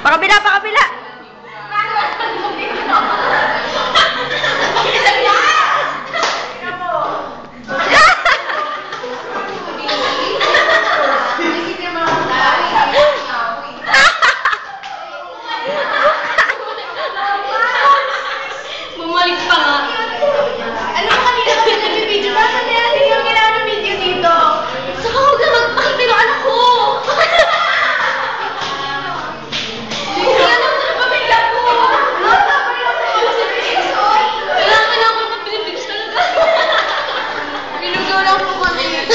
Pakabila, pakabila! Bumalik pa nga. Ano ka kanina ka nag-video? Bakit natin yung kailangan ng video dito? Saka huwag na magpakita ng anak ko! Hindi alam ko na pamilya ko! Kailangan ako na pinipigis talaga. Pinugaw lang po kami.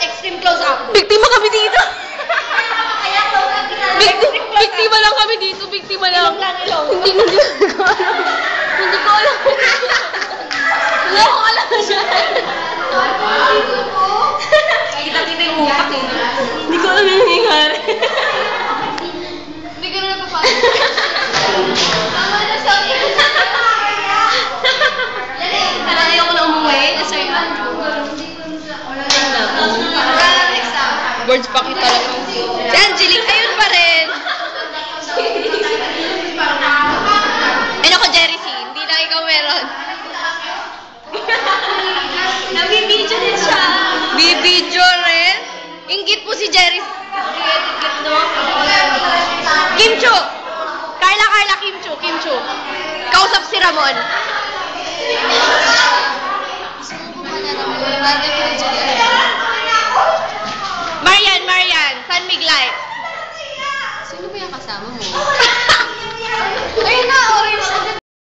Extreme close-up. Biktima kami dito! Kaya close-up kita. Biktima lang kami dito, biktima lang. Hindi ko alam. Hindi ko alam. Wala ko alam siya. Kita-kita yung utak eh. Hindi ko alam yung nangyayari. Hindi ko na napapasok. Tama na sa akin. Parang ayoko na umuwi. Kasi wala lang exam. Words pa kita lang. Si Angelique, ayun pa rin. Ay nako, Jerry C. Hindi lang ikaw meron. Nabibidyo din siya. Bibidyo rin. Inggit po si Jerry. Ingit no? Kim Chu. Carla, Kim Chu. Kausap si Ramon.